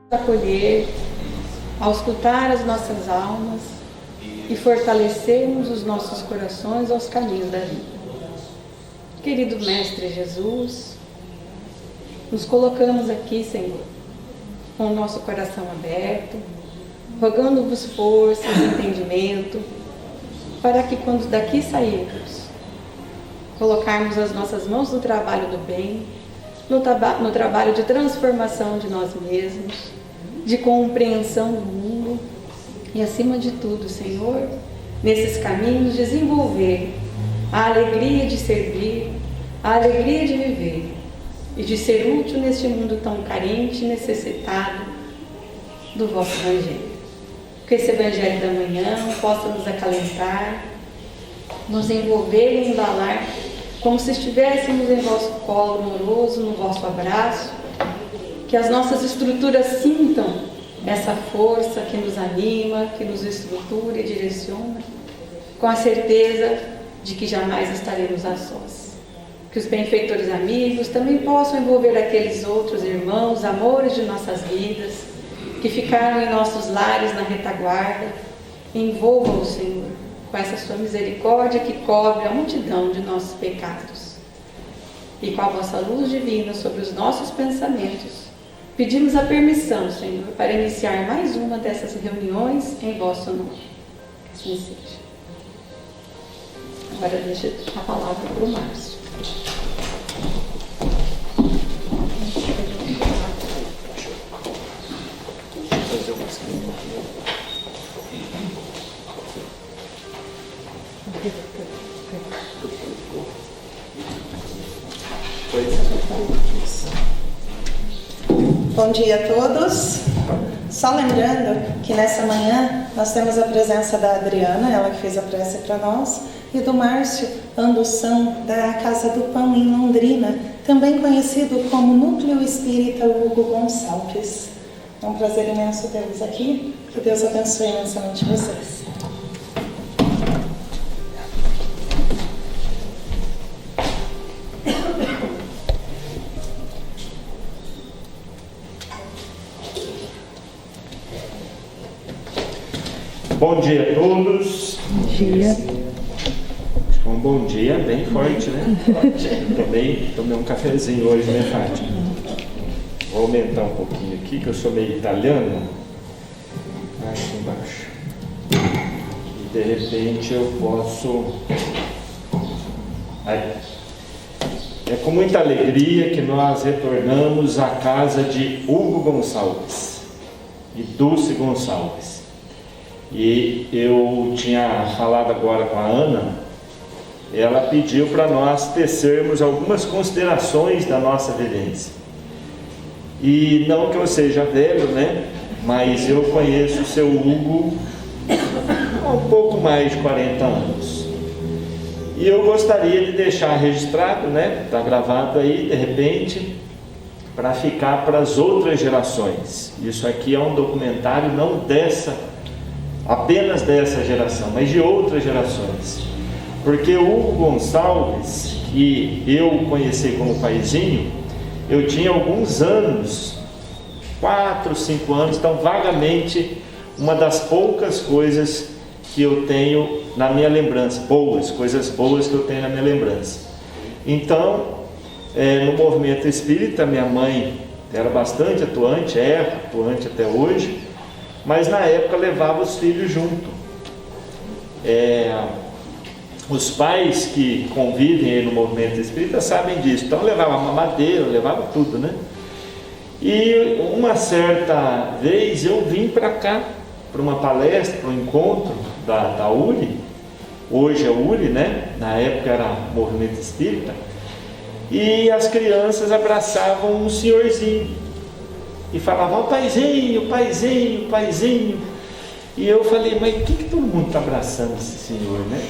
acolher, auscultar as nossas almas e fortalecermos os nossos corações aos caminhos da vida. Querido Mestre Jesus, nos colocamos aqui, Senhor, com o nosso coração aberto, rogando-vos forças e entendimento, para que quando daqui sairmos, colocarmos as nossas mãos no trabalho do bem, no trabalho de transformação de nós mesmos, de compreensão do mundo e, acima de tudo, Senhor, nesses caminhos desenvolver a alegria de servir, a alegria de viver e de ser útil neste mundo tão carente e necessitado do vosso Evangelho. Que esse Evangelho da manhã possa nos acalentar, nos envolver e embalar como se estivéssemos em vosso colo amoroso, no vosso abraço, que as nossas estruturas sintam essa força que nos anima, que nos estrutura e direciona, com a certeza de que jamais estaremos a sós. Que os benfeitores amigos também possam envolver aqueles outros irmãos, amores de nossas vidas, que ficaram em nossos lares na retaguarda. Envolva-o, Senhor, com essa sua misericórdia que cobre a multidão de nossos pecados. E com a vossa luz divina sobre os nossos pensamentos, pedimos a permissão, Senhor, para iniciar mais uma dessas reuniões em vosso nome. Que assim seja. Agora deixa a palavra para o Márcio. Bom dia a todos. Só lembrando que nessa manhã nós temos a presença da Adriana, ela que fez a prece para nós, e do Márcio Andoção, da Casa do Pão em Londrina, também conhecido como Núcleo Espírita Hugo Gonçalves. É um prazer imenso tê-los aqui. Que Deus abençoe imensamente vocês. Bom dia a todos. Bom dia. Um bom dia bem forte, né? Tomei um cafezinho hoje, né, Fátima? Vou aumentar um pouquinho aqui, que eu sou meio italiano. Aqui embaixo. E de repente eu posso... Aí. É com muita alegria que nós retornamos à casa de Hugo Gonçalves e Dulce Gonçalves. E eu tinha falado agora com a Ana, ela pediu para nós tecermos algumas considerações da nossa vivência. E não que eu seja velho, né? Mas eu conheço o seu Hugo há um pouco mais de 40 anos. E eu gostaria de deixar registrado, né? Está gravado aí, de repente, para ficar para as outras gerações. Isso aqui é um documentário não apenas dessa geração, mas de outras gerações. Porque o Hugo Gonçalves, que eu conheci como paizinho, eu tinha alguns anos, 4, 5 anos, então vagamente uma das poucas coisas que eu tenho na minha lembrança, coisas boas que eu tenho na minha lembrança. Então, no movimento espírita, minha mãe era bastante atuante, é atuante até hoje, mas na época levava os filhos junto. Os pais que convivem aí no movimento espírita sabem disso, então levava mamadeira, levava tudo, né? E uma certa vez eu vim para cá, para uma palestra, para um encontro da URI, hoje é URI, né? Na época era movimento espírita, e as crianças abraçavam um senhorzinho e falavam: paizinho, paizinho, paizinho. E eu falei: mas por que todo mundo está abraçando esse senhor, né?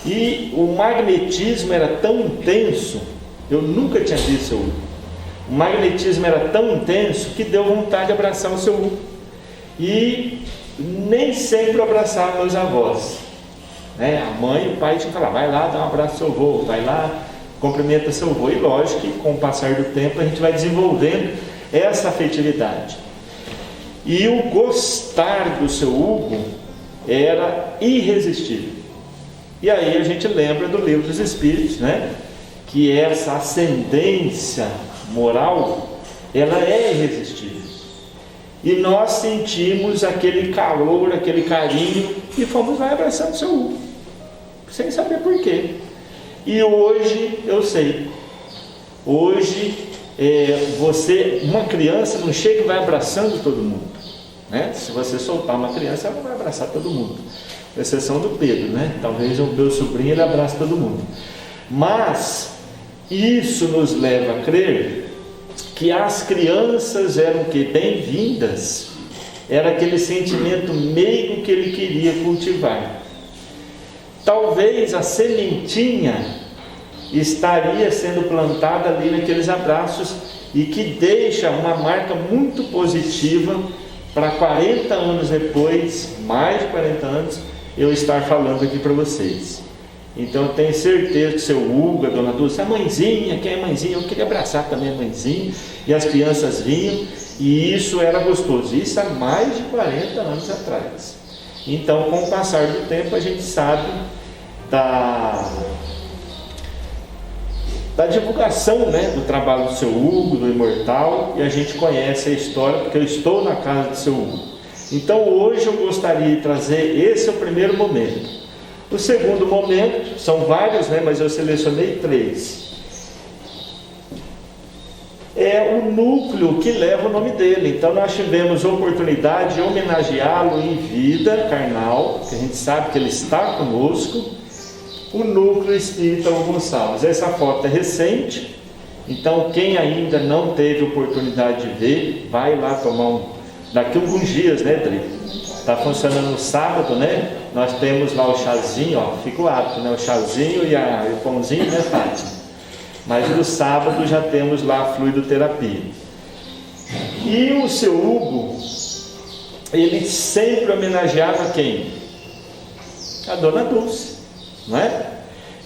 E o magnetismo era tão intenso, eu nunca tinha visto o seu Hugo. O magnetismo era tão intenso que deu vontade de abraçar o seu Hugo. E nem sempre eu abraçava meus avós, né? A mãe e o pai tinham que falar: vai lá, dá um abraço ao seu avô, vai lá, cumprimenta seu avô. E lógico que com o passar do tempo a gente vai desenvolvendo essa afetividade. E o gostar do seu Hugo era irresistível. E aí a gente lembra do Livro dos Espíritos, né? Que essa ascendência moral, ela é irresistível. E nós sentimos aquele calor, aquele carinho, e fomos lá abraçando o seu Hugo, sem saber por quê. E hoje eu sei. Hoje uma criança não chega e vai abraçando todo mundo, né? Se você soltar uma criança, ela não vai abraçar todo mundo, com exceção do Pedro, né? Talvez o meu sobrinho ele abrace todo mundo. Mas isso nos leva a crer que as crianças eram bem-vindas, era aquele sentimento meigo que ele queria cultivar. Talvez a sementinha estaria sendo plantada ali naqueles abraços e que deixa uma marca muito positiva para 40 anos depois, mais de 40 anos, eu estar falando aqui para vocês. Então eu tenho certeza que seu Hugo, a dona Dulce, a mãezinha, quem é mãezinha? Eu queria abraçar também a mãezinha, e as crianças vinham, e isso era gostoso, isso há mais de 40 anos atrás. Então, com o passar do tempo, a gente sabe da divulgação, né, do trabalho do seu Hugo, do Imortal, e a gente conhece a história, porque eu estou na casa do seu Hugo. Então hoje eu gostaria de trazer, esse é o primeiro momento. O segundo momento, são vários, né, mas eu selecionei 3. É o núcleo que leva o nome dele. Então nós tivemos a oportunidade de homenageá-lo em vida carnal, que a gente sabe que ele está conosco, o Núcleo Espírita Hugo Gonçalves. Essa foto é recente, então quem ainda não teve oportunidade de ver, vai lá tomar daqui a alguns dias, né, Dri? Está funcionando no sábado, né? Nós temos lá o chazinho, ó, fica o hábito, né? O chazinho e o pãozinho, né, Fátima? Mas no sábado já temos lá a fluidoterapia. E o seu Hugo, ele sempre homenageava quem? A dona Dulce, não é?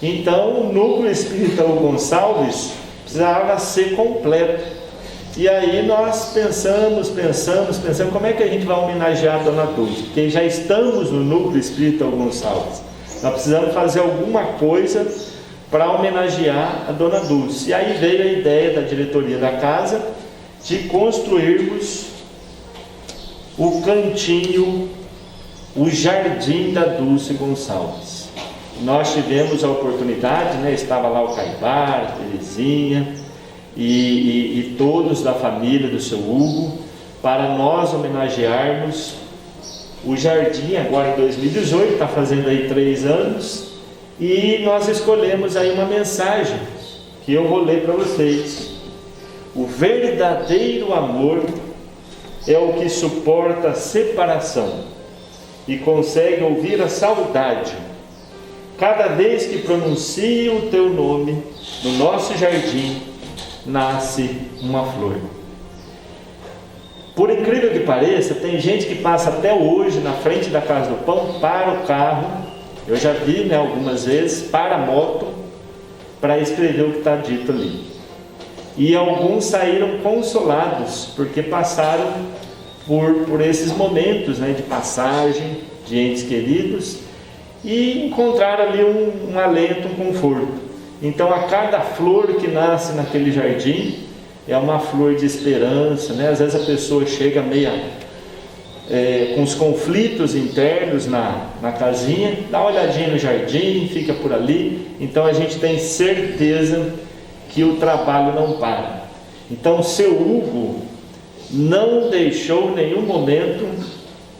Então o Núcleo Espírita Hugo Gonçalves precisava ser completo. E aí nós pensamos, como é que a gente vai homenagear a dona Dulce? Porque já estamos no Núcleo Espírita Hugo Gonçalves. Nós precisamos fazer alguma coisa para homenagear a dona Dulce. E aí veio a ideia da diretoria da casa de construirmos o cantinho, o jardim da Dulce Gonçalves. Nós tivemos a oportunidade, né? Estava lá o Caibar, a Terezinha e todos da família do seu Hugo, para nós homenagearmos o jardim agora em 2018, está fazendo aí 3 anos, e nós escolhemos aí uma mensagem que eu vou ler para vocês. O verdadeiro amor é o que suporta a separação e consegue ouvir a saudade. Cada vez que pronuncio o teu nome no nosso jardim, nasce uma flor. Por incrível que pareça, tem gente que passa até hoje na frente da Casa do Pão, para o carro, eu já vi, né, algumas vezes, para a moto, para escrever o que está dito ali. E alguns saíram consolados, porque passaram por esses momentos, né, de passagem de entes queridos, e encontraram ali um alento, um conforto. Então a cada flor que nasce naquele jardim é uma flor de esperança, né? Às vezes a pessoa chega meio com os conflitos internos na casinha, dá uma olhadinha no jardim, fica por ali. Então a gente tem certeza que o trabalho não para. Então o seu Hugo não deixou nenhum momento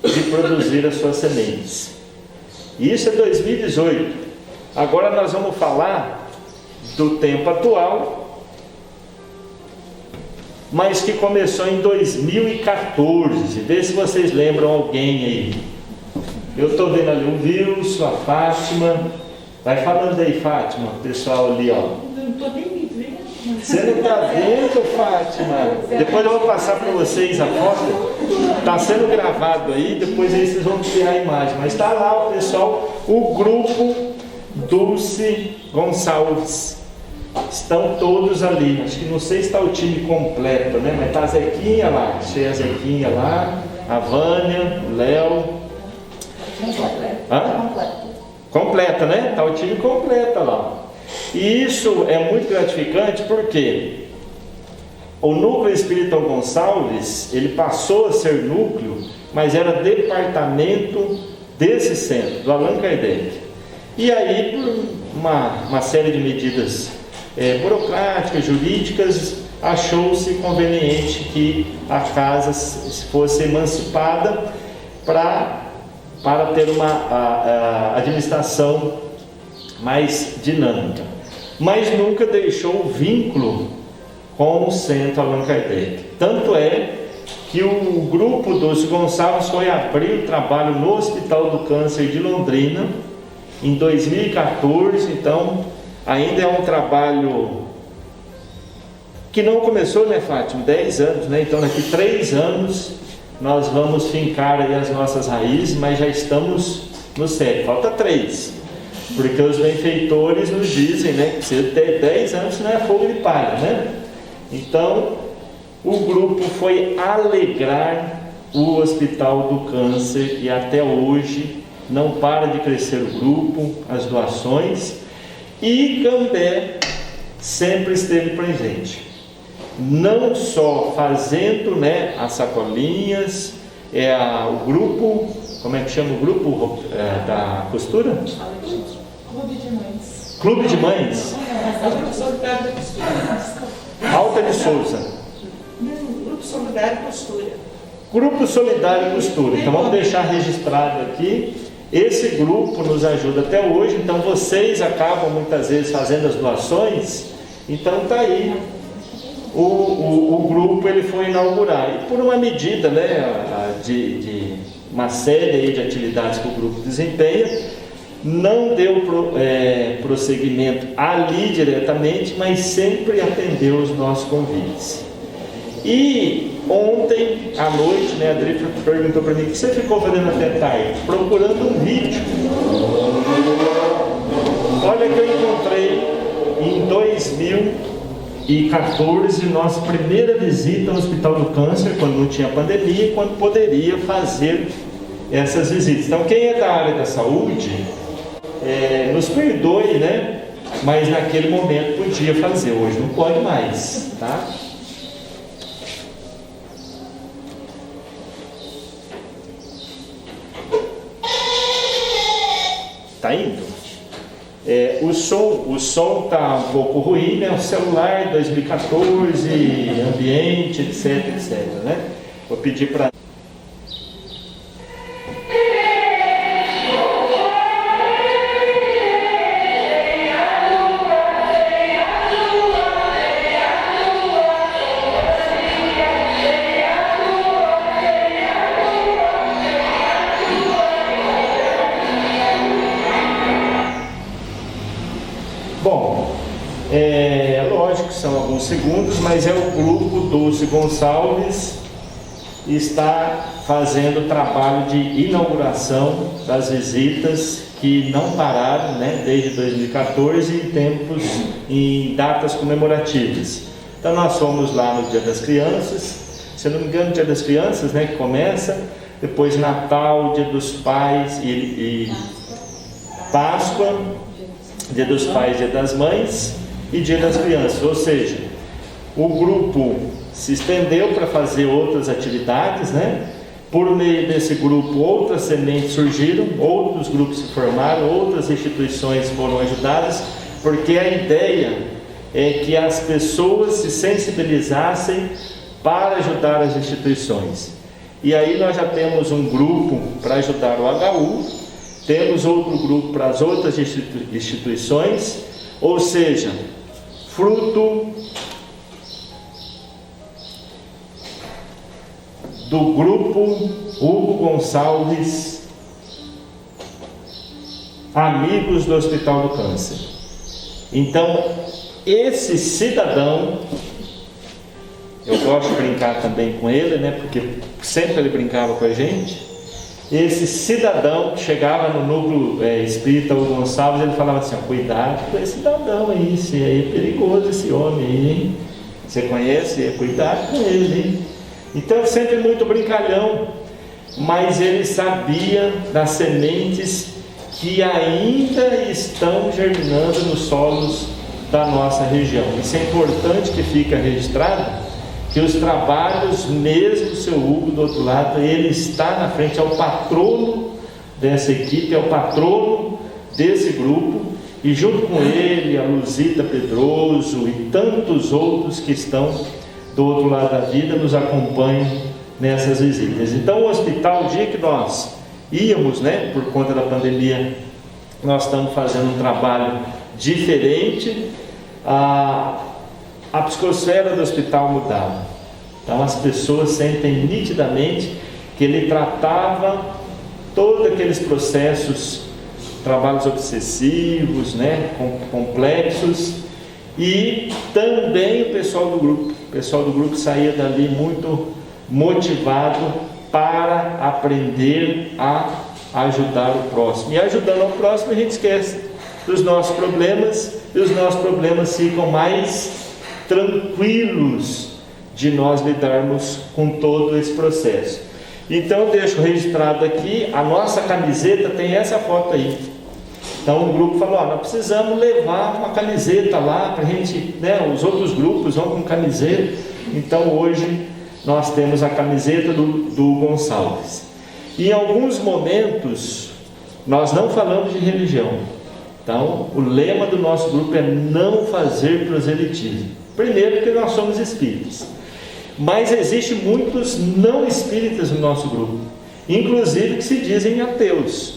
de produzir as suas sementes. Isso é 2018. Agora nós vamos falar do tempo atual, mas que começou em 2014. Vê se vocês lembram alguém aí. Eu estou vendo ali o Wilson, a Fátima. Vai falando aí, Fátima, o pessoal ali, ó. Não estou nem me vendo. Você não está vendo, Fátima? Depois eu vou passar para vocês a foto. Está sendo gravado aí, depois aí vocês vão ter a imagem. Mas está lá o pessoal, o grupo Dulce Gonçalves. Estão todos ali. Acho que não sei se está o time completo, né? Mas está a Zequinha lá, achei a Zequinha lá, a Vânia, o Léo. Completa, né? Tá o time completa lá. E isso é muito gratificante porque o Núcleo Espírita Gonçalves, ele passou a ser núcleo, mas era departamento desse centro, do Allan Kardec. E aí, por uma série de medidas burocráticas, jurídicas, achou-se conveniente que a casa fosse emancipada para ter uma administração mais dinâmica. Mas nunca deixou o vínculo com o Centro Allan Kardec. Tanto é que o grupo dos Gonçalves foi abrir o trabalho no Hospital do Câncer de Londrina em 2014, então ainda é um trabalho que não começou, né, Fátima? 10 anos, né? Então daqui 3 anos nós vamos fincar aí as nossas raízes, mas já estamos no 7, falta 3, porque os benfeitores nos dizem, né, que precisa ter 10 anos, não é fogo de palha, né? Então o grupo foi alegrar o Hospital do Câncer e até hoje não para de crescer o grupo, as doações, e Cambé sempre esteve presente, não só fazendo, né, as sacolinhas, o grupo, como é que chama o grupo da costura? Clube de Mães. Clube de Mães? Alta de Souza. Grupo Solidário Costura. Grupo Solidário Costura. Então vamos deixar registrado aqui. Esse grupo nos ajuda até hoje. Então vocês acabam muitas vezes fazendo as doações. Então está aí. O grupo ele foi inaugurar. E por uma medida, né, de uma série aí de atividades que o grupo desempenha, não deu prosseguimento ali diretamente, mas sempre atendeu os nossos convites. E ontem à noite, né, a Adri perguntou para mim: o que você ficou fazendo até tarde? Procurando um vídeo. Olha que eu encontrei em 2014, nossa primeira visita ao Hospital do Câncer, quando não tinha pandemia e quando poderia fazer essas visitas. Então quem é da área da saúde, nos perdoe, né? Mas naquele momento podia fazer, hoje não pode mais, tá? Tá indo? O som tá um pouco ruim, né? O celular 2014, ambiente, etc, né? Vou pedir para lógico que são alguns segundos, mas é o grupo Dulce Gonçalves está fazendo o trabalho de inauguração das visitas que não pararam, né, desde 2014 em datas comemorativas. Então nós fomos lá no Dia das Crianças, se não me engano, Dia das Crianças, né, que começa, depois Natal, Dia dos Pais e Páscoa, Dia dos Pais, Dia das Mães e Dia das Crianças. Ou seja, o grupo se estendeu para fazer outras atividades, né? Por meio desse grupo, outras sementes surgiram, outros grupos se formaram, outras instituições foram ajudadas, porque a ideia é que as pessoas se sensibilizassem para ajudar as instituições. E aí nós já temos um grupo para ajudar o HU, temos outro grupo para as outras instituições, ou seja, fruto do grupo Hugo Gonçalves, Amigos do Hospital do Câncer. Então, esse cidadão, eu gosto de brincar também com ele, né, porque sempre ele brincava com a gente. Esse cidadão que chegava no núcleo espírita Hugo Gonçalves, ele falava assim: ó, cuidado com esse cidadão aí, esse aí é perigoso, esse homem aí, hein? Você conhece? Cuidado com ele, hein? Então sempre muito brincalhão. mas ele sabia das sementes que ainda estão germinando nos solos da nossa região. Isso é importante que fique registrado, que os trabalhos, mesmo o seu Hugo do outro lado, ele está na frente, é o patrono dessa equipe, é o patrono desse grupo, e junto com ele, a Luzita Pedroso e tantos outros que estão do outro lado da vida, nos acompanham nessas visitas. Então o hospital, o dia que nós íamos, por conta da pandemia, nós estamos fazendo um trabalho diferente. A psicosfera do hospital mudava. Então as pessoas sentem nitidamente que ele tratava todos aqueles processos, trabalhos obsessivos, complexos, e também o pessoal do grupo saía dali muito motivado para aprender a ajudar o próximo. E ajudando o próximo, a gente esquece dos nossos problemas, e os nossos problemas ficam mais tranquilos de nós lidarmos com todo esse processo. Então deixo registrado aqui, a nossa camiseta tem essa foto aí. Então o grupo falou, nós precisamos levar uma camiseta lá para a gente, os outros grupos vão com camiseta. Então hoje nós temos a camiseta do Gonçalves. E em alguns momentos nós não falamos de religião. Então o lema do nosso grupo é não fazer proselitismo. Primeiro porque nós somos espíritas, mas existem muitos não espíritas no nosso grupo, inclusive que se dizem ateus.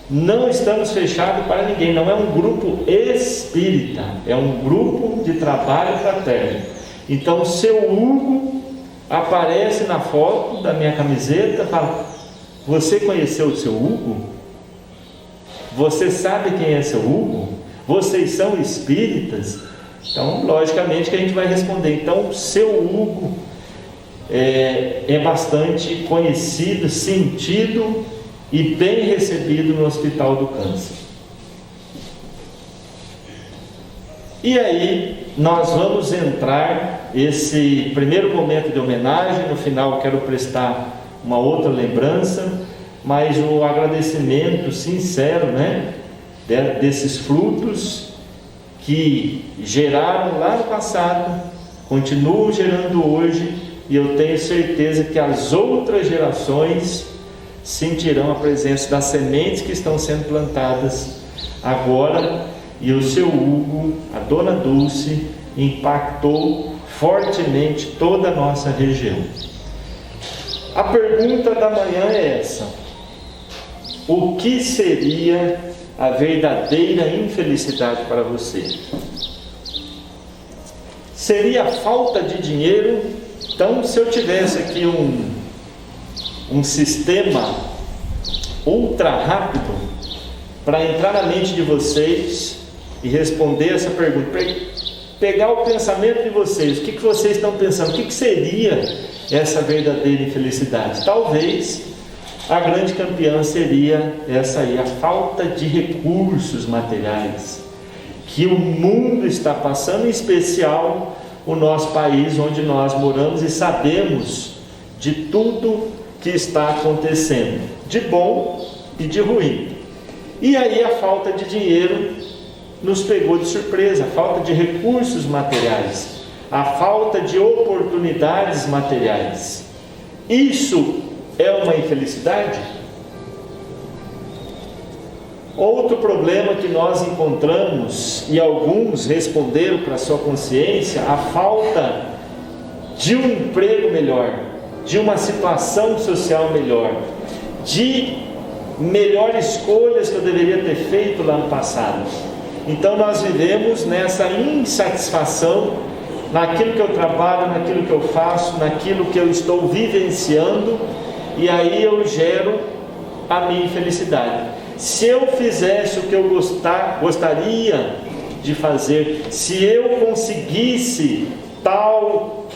Não estamos fechados para ninguém, não é um grupo espírita, é um grupo de trabalho fraterno. Então o seu Hugo aparece na foto da minha camiseta, fala, você conheceu o seu Hugo? Você sabe quem é seu Hugo? Vocês são espíritas? Então logicamente que a gente vai responder, então o seu Hugo é bastante conhecido, sentido e bem recebido no Hospital do Câncer. E aí nós vamos entrar esse primeiro momento de homenagem. No final quero prestar uma outra lembrança, mas o agradecimento sincero, desses frutos que geraram lá no passado, continuam gerando hoje, e eu tenho certeza que as outras gerações sentirão a presença das sementes que estão sendo plantadas agora. E o seu Hugo, a dona Dulce, impactou fortemente toda a nossa região. A pergunta da manhã é essa: o que seria a verdadeira infelicidade para você? Seria a falta de dinheiro? Então, se eu tivesse aqui um sistema ultra rápido para entrar na mente de vocês e responder essa pergunta, pegar o pensamento de vocês, o que vocês estão pensando, o que seria essa verdadeira infelicidade? Talvez a grande campeã seria essa aí, a falta de recursos materiais que o mundo está passando, em especial o nosso país onde nós moramos, e sabemos de tudo que está acontecendo, de bom e de ruim. E aí a falta de dinheiro nos pegou de surpresa, a falta de recursos materiais, a falta de oportunidades materiais. Isso é uma infelicidade? Outro problema que nós encontramos, e alguns responderam para a sua consciência, a falta de um emprego melhor, de uma situação social melhor, de melhores escolhas que eu deveria ter feito lá no passado. Então nós vivemos nessa insatisfação naquilo que eu trabalho, naquilo que eu faço, naquilo que eu estou vivenciando, e aí eu gero a minha infelicidade. Se eu fizesse o que eu gostaria de fazer, se eu conseguisse tal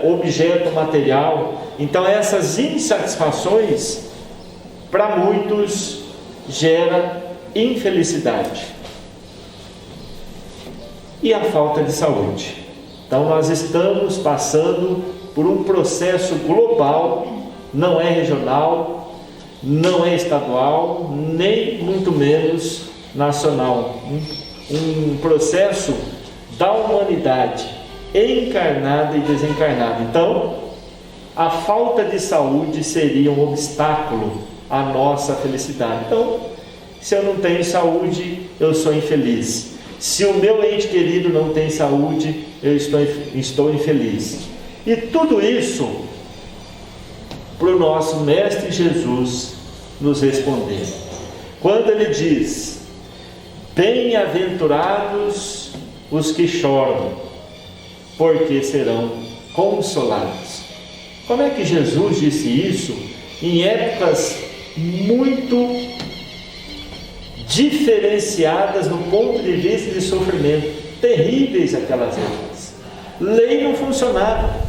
objeto material, então essas insatisfações para muitos gera infelicidade. E a falta de saúde. Então nós estamos passando por um processo global, não é regional, não é estadual, nem muito menos nacional. Um processo da humanidade encarnada e desencarnada. Então, a falta de saúde seria um obstáculo à nossa felicidade. Então, se eu não tenho saúde, eu sou infeliz. Se o meu ente querido não tem saúde, eu estou infeliz. E tudo isso para o nosso Mestre Jesus nos responder. Quando ele diz: bem-aventurados os que choram, porque serão consolados. Como é que Jesus disse isso em épocas muito diferenciadas no ponto de vista de sofrimento, terríveis aquelas épocas? Lei não funcionava.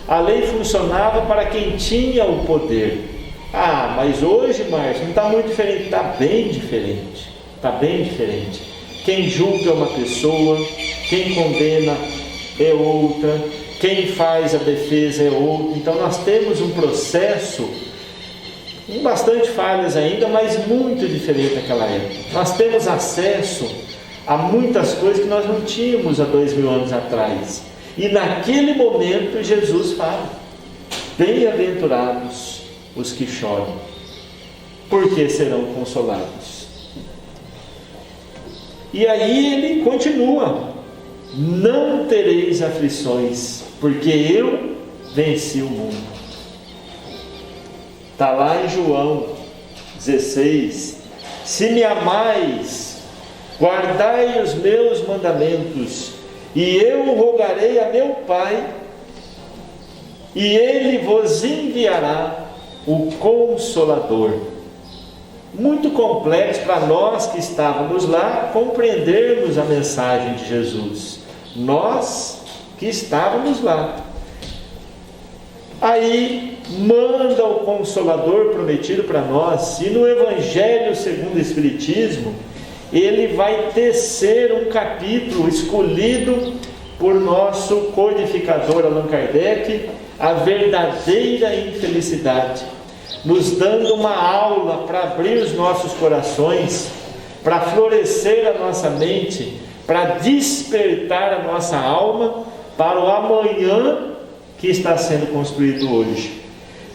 A lei funcionava para quem tinha o poder. Ah, mas hoje, Márcio, não está muito diferente. Está bem diferente. Está bem diferente. Quem julga é uma pessoa, quem condena é outra, quem faz a defesa é outra. Então nós temos um processo com bastante falhas ainda, mas muito diferente daquela época. Nós temos acesso a muitas coisas que nós não tínhamos há 2000 anos atrás. E naquele momento Jesus fala: bem-aventurados os que choram, porque serão consolados. E aí ele continua: não tereis aflições, porque eu venci o mundo. Está lá em João 16: se me amais, guardai os meus mandamentos, e eu rogarei a meu Pai, e Ele vos enviará o Consolador. Muito complexo para nós que estávamos lá compreendermos a mensagem de Jesus. Nós que estávamos lá. Aí manda o Consolador prometido para nós, e no Evangelho segundo o Espiritismo, ele vai tecer um capítulo escolhido por nosso codificador Allan Kardec, a verdadeira infelicidade, nos dando uma aula para abrir os nossos corações, para florescer a nossa mente, para despertar a nossa alma para o amanhã que está sendo construído hoje.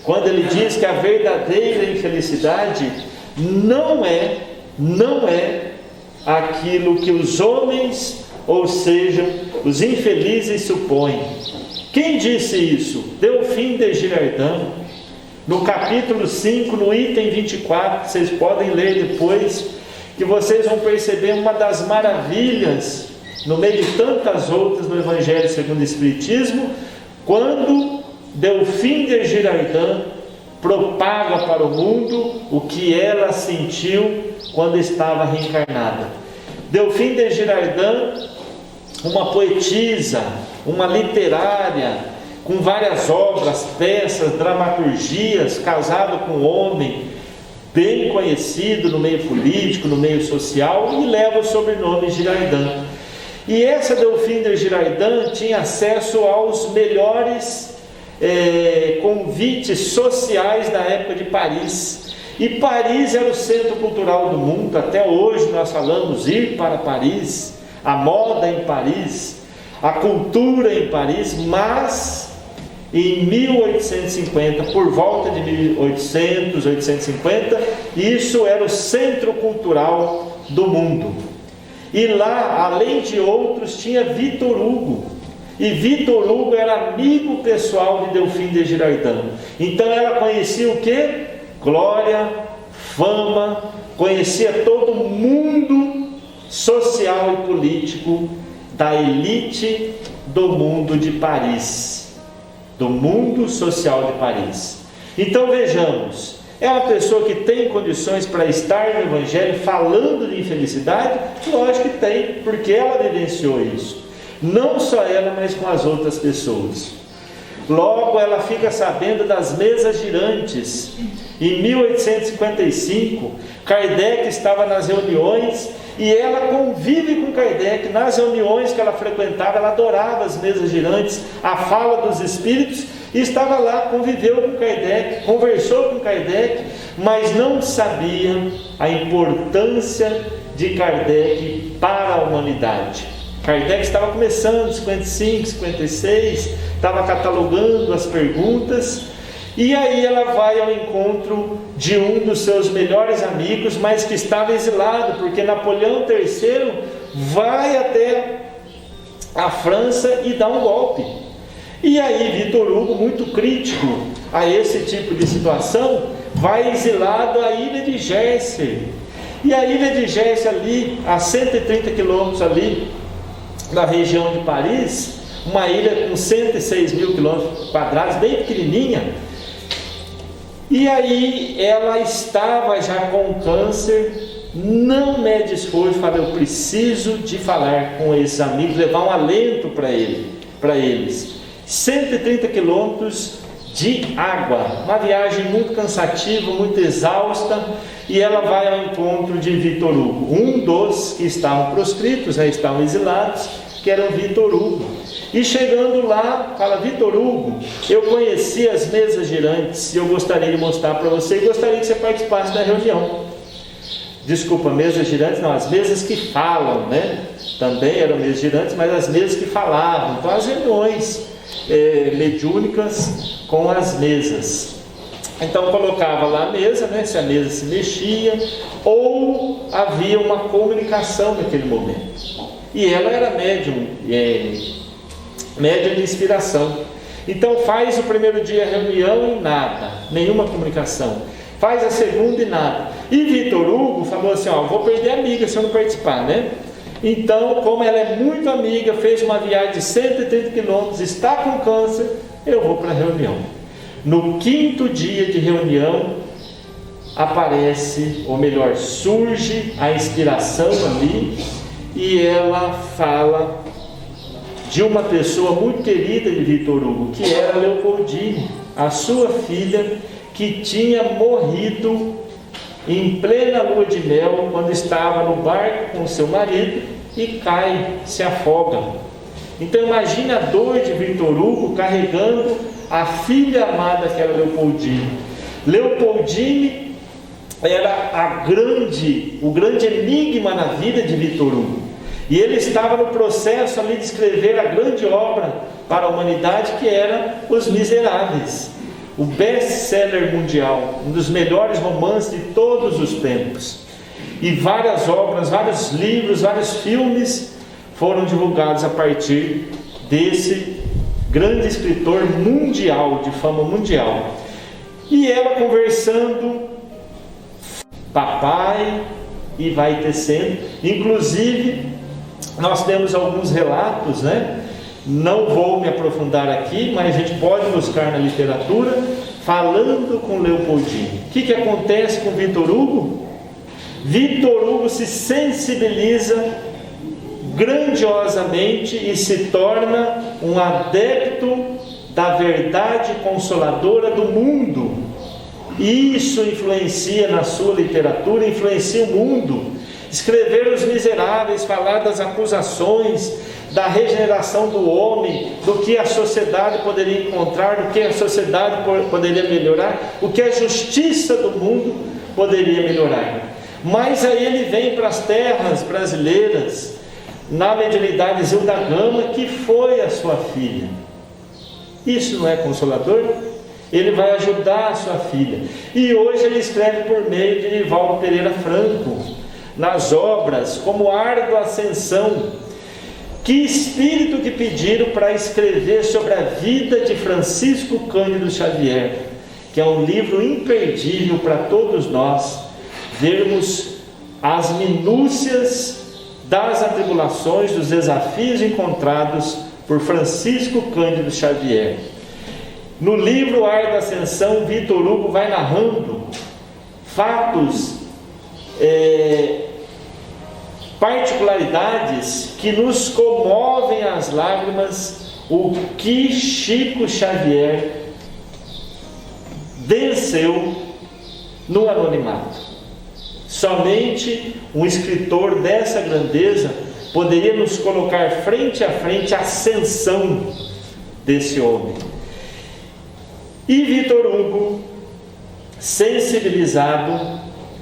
Quando ele diz que a verdadeira infelicidade não é aquilo que os homens, ou seja, os infelizes, supõem. Quem disse isso? Delfim de Girardin, no capítulo 5, no item 24, vocês podem ler depois, que vocês vão perceber uma das maravilhas, no meio de tantas outras no Evangelho segundo o Espiritismo, quando Delfim de Girardin propaga para o mundo o que ela sentiu quando estava reencarnada. Delfim de Girardin, uma poetisa, uma literária, com várias obras, peças, dramaturgias, casado com um homem bem conhecido no meio político, no meio social, e leva o sobrenome Girardin. E essa Delfim de Girardin tinha acesso aos melhores convites sociais da época de Paris. E Paris era o centro cultural do mundo. Até hoje nós falamos ir para Paris, a moda em Paris, a cultura em Paris. Mas em 1850, por volta de 1800, 1850, isso era o centro cultural do mundo. E lá, além de outros, tinha Victor Hugo. E Victor Hugo era amigo pessoal de Delfim de Girardin. Então ela conhecia o quê? Glória, fama, conhecia todo o mundo social e político da elite do mundo de Paris, do mundo social de Paris. Então vejamos, é uma pessoa que tem condições para estar no Evangelho falando de infelicidade? Lógico que tem, porque ela vivenciou isso. Não só ela, mas com as outras pessoas. Logo ela fica sabendo das mesas girantes. Em 1855, Kardec estava nas reuniões e ela convive com Kardec nas reuniões que ela frequentava. Ela adorava as mesas girantes, a fala dos espíritos, e estava lá, conviveu com Kardec, conversou com Kardec, mas não sabia a importância de Kardec para a humanidade. Kardec estava começando, 55, 56, estava catalogando as perguntas, e aí ela vai ao encontro de um dos seus melhores amigos, mas que estava exilado, porque Napoleão III vai até a França e dá um golpe. E aí Victor Hugo, muito crítico a esse tipo de situação, vai exilado à ilha de Jersey. E a ilha de Jersey ali, a 130 quilômetros ali da região de Paris, uma ilha com 106 mil quilômetros quadrados, bem pequenininha. E aí ela estava já com câncer, não mede esforço, fala, eu preciso de falar com esses amigos, levar um alento para eles. 130 quilômetros de água, uma viagem muito cansativa, muito exausta, e ela vai ao encontro de Victor Hugo, um dos que estavam proscritos, estavam exilados, que era o Victor Hugo. E chegando lá, fala, Victor Hugo, eu conheci as mesas girantes e eu gostaria de mostrar para você, e gostaria que você participasse da reunião. Desculpa, mesas girantes não, as mesas que falam, também eram mesas girantes, mas as mesas que falavam. Então as reuniões mediúnicas com as mesas. Então colocava lá a mesa, se a mesa se mexia, ou havia uma comunicação naquele momento. E ela era médium de inspiração. Então faz o primeiro dia a reunião e nada, nenhuma comunicação. Faz a segunda e nada. E Victor Hugo falou assim, vou perder a amiga se eu não participar, Então, como ela é muito amiga, fez uma viagem de 130 quilômetros, está com câncer, eu vou para a reunião. No 5º dia de reunião, aparece, ou melhor, surge a inspiração ali, e ela fala de uma pessoa muito querida de Victor Hugo, que era Leopoldine, a sua filha, que tinha morrido em plena lua de mel, quando estava no barco com seu marido, e cai, se afoga. Então imagine a dor de Victor Hugo carregando a filha amada que era Leopoldine. Leopoldine era o grande enigma na vida de Victor Hugo, e ele estava no processo ali de escrever a grande obra para a humanidade, que era Os Miseráveis, o best-seller mundial, um dos melhores romances de todos os tempos. E várias obras, vários livros, vários filmes foram divulgados a partir desse grande escritor mundial, de fama mundial. E ela conversando, papai, e vai tecendo. Inclusive, nós temos alguns relatos, não vou me aprofundar aqui, mas a gente pode buscar na literatura, falando com Leopoldine. O que acontece com Victor Hugo? Victor Hugo se sensibiliza grandiosamente e se torna um adepto da verdade consoladora do mundo. Isso influencia na sua literatura, influencia o mundo. Escrever Os Miseráveis, falar das acusações, da regeneração do homem, do que a sociedade poderia encontrar, do que a sociedade poderia melhorar, o que a justiça do mundo poderia melhorar. Mas aí ele vem para as terras brasileiras, na mediunidade Zilda Gama, que foi a sua filha. Isso não é consolador? Ele vai ajudar a sua filha. E hoje ele escreve por meio de Nivaldo Pereira Franco, nas obras como Árdua Ascensão. Que espírito que pediram para escrever sobre a vida de Francisco Cândido Xavier, que é um livro imperdível para todos nós, vermos as minúcias das atribulações, dos desafios encontrados por Francisco Cândido Xavier. No livro Árdua Ascensão, Victor Hugo vai narrando fatos, particularidades que nos comovem às lágrimas, o que Chico Xavier venceu no anonimato. Somente um escritor dessa grandeza poderia nos colocar frente a frente a ascensão desse homem. E Victor Hugo, sensibilizado,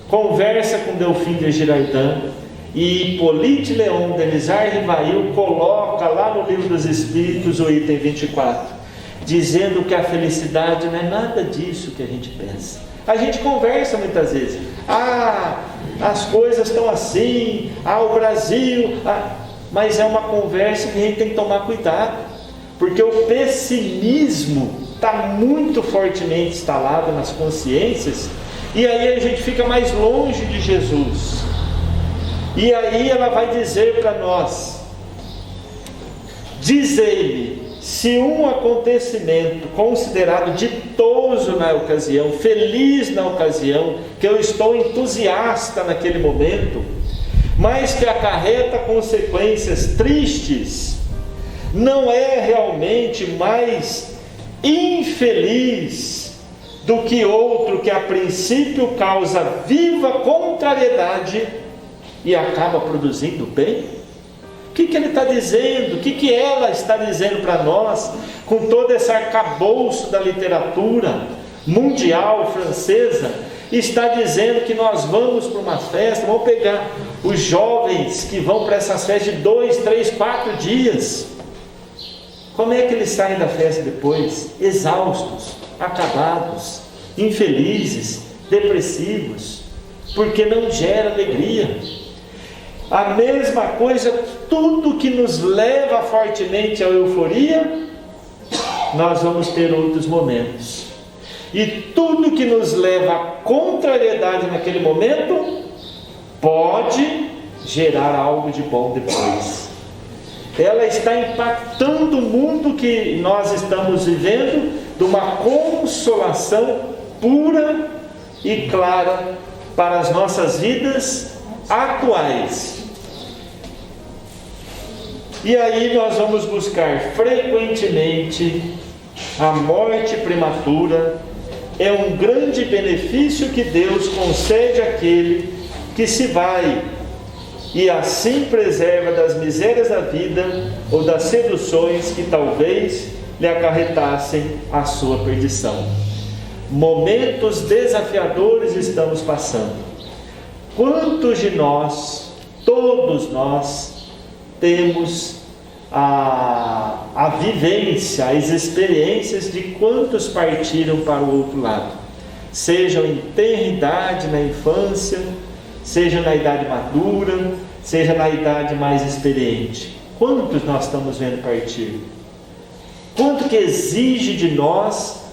conversa com Delphine de Girardin, e Hippolyte Léon Denisard Rivail coloca lá no Livro dos Espíritos o item 24, dizendo que a felicidade não é nada disso que a gente pensa. A gente conversa muitas vezes, as coisas estão assim, o Brasil, mas é uma conversa que a gente tem que tomar cuidado, porque o pessimismo está muito fortemente instalado nas consciências, e aí a gente fica mais longe de Jesus. E aí ela vai dizer para nós: dizei-me se um acontecimento considerado ditoso na ocasião, feliz na ocasião, que eu estou entusiasta naquele momento, mas que acarreta consequências tristes, não é realmente mais infeliz do que outro que a princípio causa viva contrariedade e acaba produzindo bem? O que ele está dizendo? O que ela está dizendo para nós, com todo esse arcabouço da literatura mundial francesa? Está dizendo que nós vamos para uma festa, vamos pegar os jovens que vão para essas festas de 2, 3, 4 dias. Como é que eles saem da festa depois? Exaustos, acabados, infelizes, depressivos, porque não gera alegria. A mesma coisa, tudo que nos leva fortemente à euforia, nós vamos ter outros momentos. E tudo que nos leva à contrariedade naquele momento, pode gerar algo de bom depois. Ela está impactando o mundo que nós estamos vivendo de uma consolação pura e clara para as nossas vidas atuais. E aí nós vamos buscar frequentemente a morte prematura. É um grande benefício que Deus concede àquele que se vai e assim preserva das misérias da vida ou das seduções que talvez lhe acarretassem a sua perdição. Momentos desafiadores estamos passando. Quantos de nós, todos nós, temos a vivência, as experiências de quantos partiram para o outro lado, sejam em tenra idade, na infância, seja na idade madura, seja na idade mais experiente. Quantos nós estamos vendo partir? Quanto que exige de nós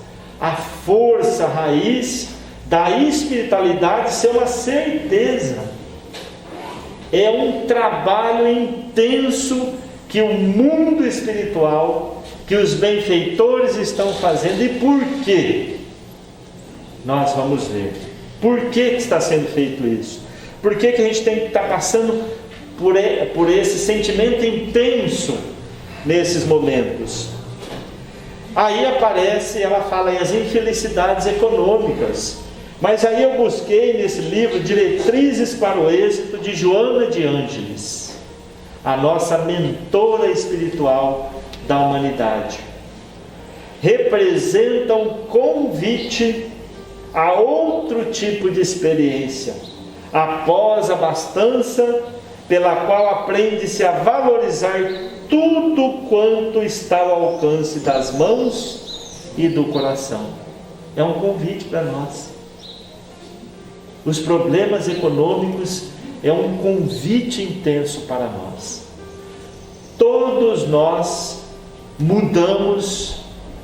a força, a raiz da espiritualidade ser uma certeza. É um trabalho intenso que o mundo espiritual, que os benfeitores estão fazendo. E por quê? Nós vamos ver. Por que está sendo feito isso? Por que a gente tem que estar passando por esse sentimento intenso nesses momentos? Aí aparece, ela fala em as infelicidades econômicas. Mas aí eu busquei nesse livro Diretrizes para o Êxito, de Joana de Ângeles, a nossa mentora espiritual da humanidade. Representa um convite a outro tipo de experiência, após a abastança, pela qual aprende-se a valorizar tudo quanto está ao alcance das mãos e do coração. É um convite para nós. Os problemas econômicos é um convite intenso para nós. Todos nós mudamos,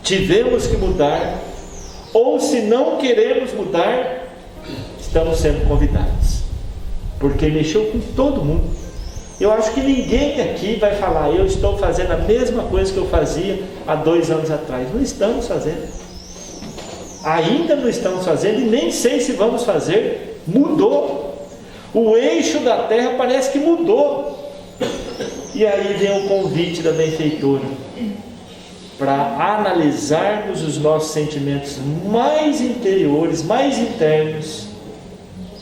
tivemos que mudar, ou se não queremos mudar, estamos sendo convidados, porque mexeu com todo mundo. Eu acho que ninguém aqui vai falar: eu estou fazendo a mesma coisa que eu fazia há 2 anos atrás. Não estamos fazendo, ainda não estamos fazendo, e nem sei se vamos fazer. Mudou, o eixo da terra parece que mudou. E aí vem o convite da benfeitora para analisarmos os nossos sentimentos mais interiores, mais internos,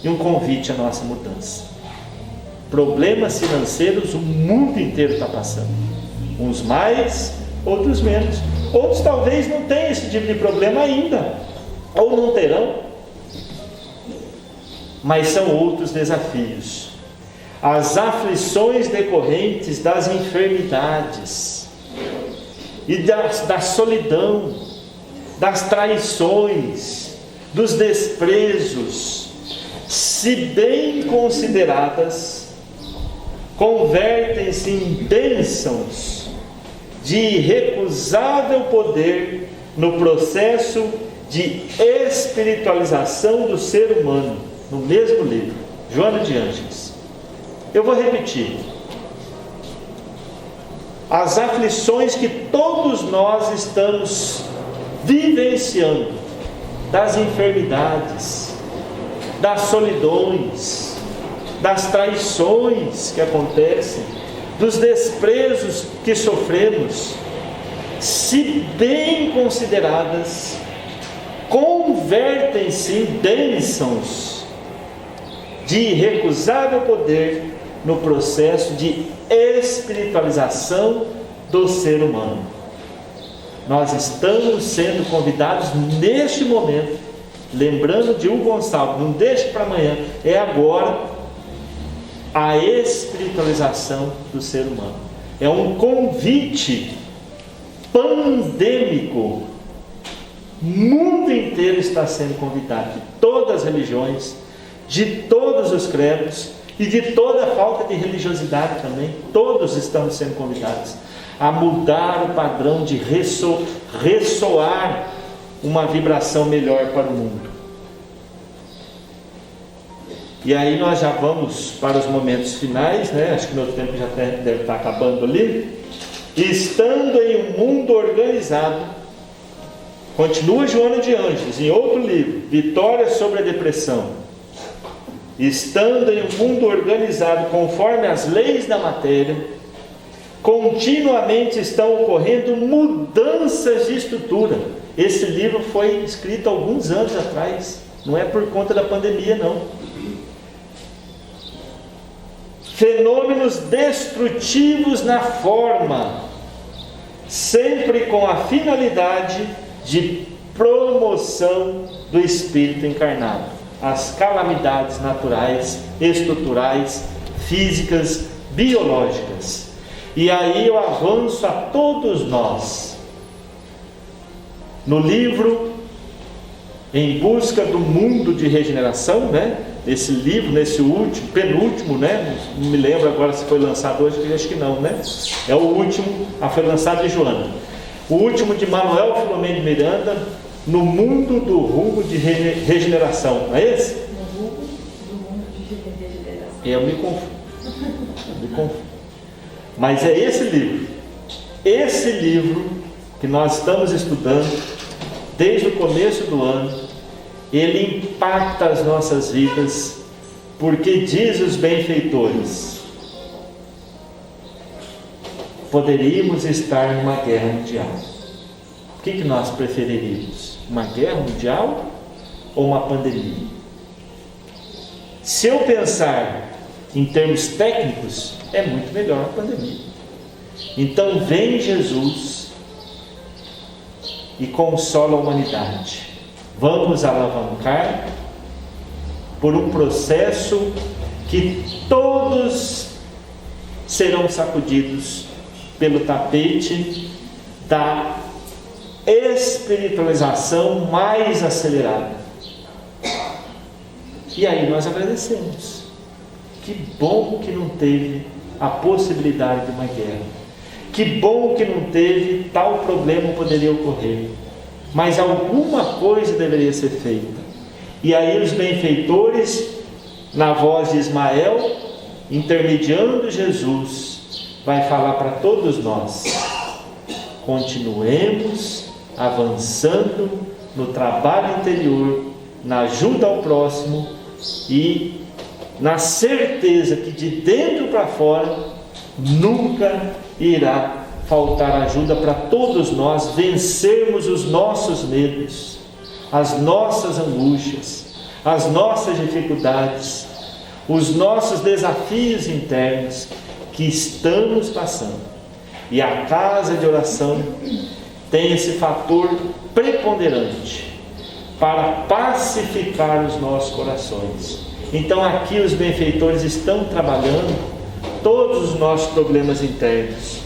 e um convite à nossa mudança. Problemas financeiros o mundo inteiro está passando, uns mais, outros menos. Outros talvez não tenham esse tipo de problema ainda, ou não terão. Mas são outros desafios. As aflições decorrentes das enfermidades e da solidão, das traições, dos desprezos, se bem consideradas, convertem-se em bênçãos de irrecusável poder no processo de espiritualização do ser humano, no mesmo livro, Joana de Ângeles. Eu vou repetir. As aflições que todos nós estamos vivenciando, das enfermidades, das solidões, das traições que acontecem, dos desprezos que sofremos, se bem consideradas, convertem-se em bênçãos de irrecusável poder no processo de espiritualização do ser humano. Nós estamos sendo convidados neste momento, lembrando de Hugo Gonçalves, não deixe para amanhã, é agora, a espiritualização do ser humano. É um convite pandêmico. O mundo inteiro está sendo convidado, de todas as religiões, de todos os credos e de toda a falta de religiosidade também. Todos estamos sendo convidados a mudar o padrão de ressoar uma vibração melhor para o mundo. E aí nós já vamos para os momentos finais, né? Acho que meu tempo já deve estar acabando ali. Estando em um mundo organizado, continua Joana de Ângeles, em outro livro, Vitória sobre a Depressão. Estando em um mundo organizado conforme as leis da matéria, continuamente estão ocorrendo mudanças de estrutura. Esse livro foi escrito há alguns anos atrás, não é por conta da pandemia, não. Fenômenos destrutivos na forma, sempre com a finalidade de promoção do espírito encarnado. As calamidades naturais, estruturais, físicas, biológicas. E aí eu avanço a todos nós. No livro Em Busca do Mundo de Regeneração, né? Esse livro, nesse último, penúltimo, né? Não me lembro agora se foi lançado hoje, acho que não, né? É o último, foi lançado de Joana. O último de Manuel Filomeno de Miranda, No Mundo do Rumo de Regeneração, não é esse? No rumo do mundo de regeneração. Eu me confundo. Mas é esse livro. Esse livro que nós estamos estudando desde o começo do ano, ele impacta as nossas vidas, porque diz os benfeitores: poderíamos estar numa guerra mundial. O que nós preferiríamos? Uma guerra mundial ou uma pandemia? Se eu pensar em termos técnicos, é muito melhor a pandemia. Então vem Jesus e consola a humanidade. Vamos alavancar por um processo que todos serão sacudidos pelo tapete da espiritualização mais acelerada. E aí nós agradecemos. Que bom que não teve a possibilidade de uma guerra. Que bom que não teve tal problema poderia ocorrer. Mas alguma coisa deveria ser feita. E aí os benfeitores, na voz de Ismael, intermediando Jesus, vai falar para todos nós: continuemos avançando no trabalho interior, na ajuda ao próximo e na certeza que de dentro para fora nunca irá faltar ajuda para todos nós vencermos os nossos medos, as nossas angústias, as nossas dificuldades, os nossos desafios internos que estamos passando. E a casa de oração tem esse fator preponderante para pacificar os nossos corações. Então aqui os benfeitores estão trabalhando todos os nossos problemas internos,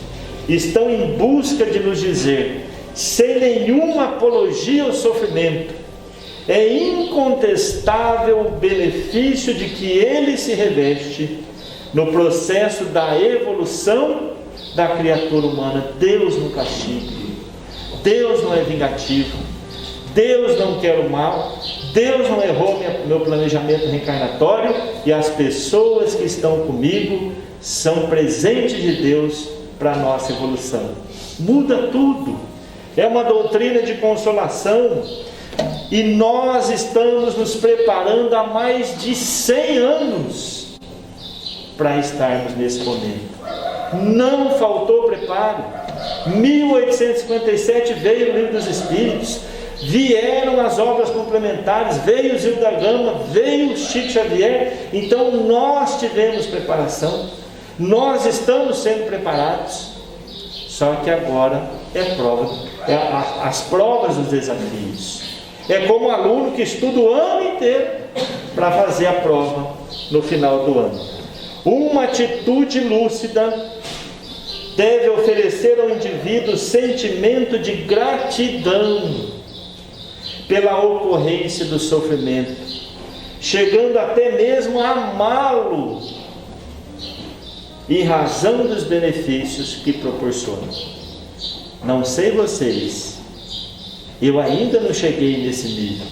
estão em busca de nos dizer, sem nenhuma apologia ao sofrimento, é incontestável o benefício de que ele se reveste no processo da evolução da criatura humana. Deus não castiga, Deus não é vingativo, Deus não quer o mal, Deus não errou meu planejamento reencarnatório, e as pessoas que estão comigo são presente de Deus para a nossa evolução. Muda tudo, é uma doutrina de consolação, e nós estamos nos preparando há mais de 100 anos para estarmos nesse momento. Não faltou preparo. 1857 veio o Livro dos Espíritos, vieram as obras complementares, veio o Zilda Gama, veio o Chico Xavier. Então nós tivemos preparação, nós estamos sendo preparados, só que agora as provas dos desafios. É como um aluno que estuda o ano inteiro para fazer a prova no final do ano. Uma atitude lúcida deve oferecer ao indivíduo sentimento de gratidão pela ocorrência do sofrimento, chegando até mesmo a amá-lo em razão dos benefícios que proporciona. Não sei vocês, eu ainda não cheguei nesse nível,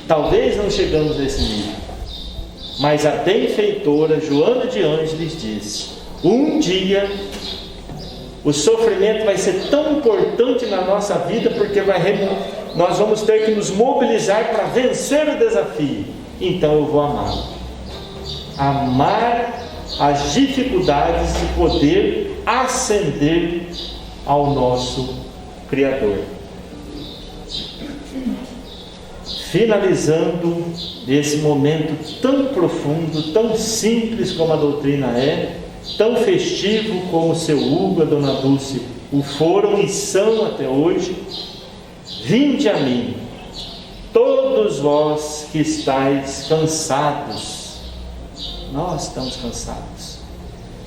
talvez não chegamos nesse nível, mas a benfeitora Joana de Ângeles diz: um dia o sofrimento vai ser tão importante na nossa vida, porque nós vamos ter que nos mobilizar para vencer o desafio. Então eu vou amá-lo, amar as dificuldades e poder ascender ao nosso Criador. Finalizando esse momento tão profundo, tão simples como a doutrina é, tão festivo como o seu Hugo, a Dona Dulce o foram e são até hoje, vinde a mim, todos vós que estáis cansados. Nós estamos cansados,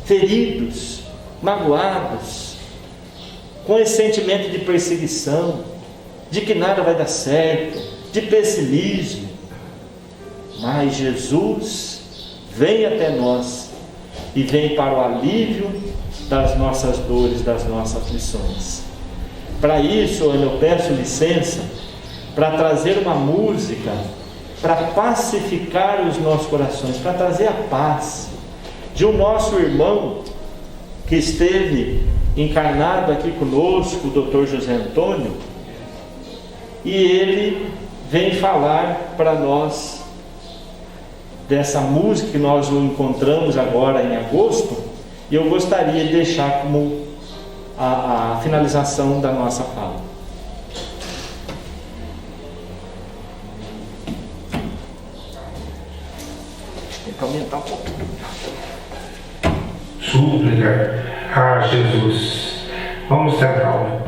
feridos, magoados, com esse sentimento de perseguição, de que nada vai dar certo, de pessimismo. Mas Jesus vem até nós e vem para o alívio das nossas dores, das nossas aflições. Para isso, eu peço licença para trazer uma música para pacificar os nossos corações, para trazer a paz de um nosso irmão que esteve encarnado aqui conosco, o Dr. José Antônio, e ele vem falar para nós dessa música que nós o encontramos agora em agosto, e eu gostaria de deixar como a finalização da nossa fala. Tem que aumentar um pouco. Súplica a Jesus. Vamos tentar.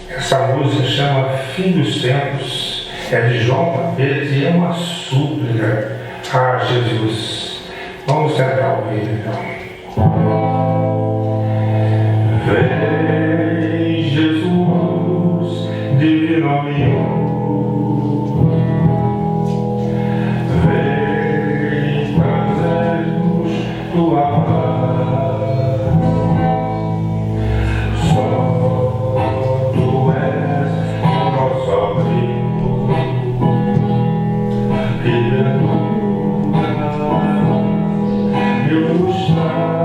Essa música chama Fim dos Tempos, é de João Mateus e é uma súplica a Jesus. Vamos tentar ouvir então. Vem Jesus, divino amigo, vem trazer-nos tua paz. Só tu és o nosso abrigo, redentor e nos traz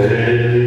Ele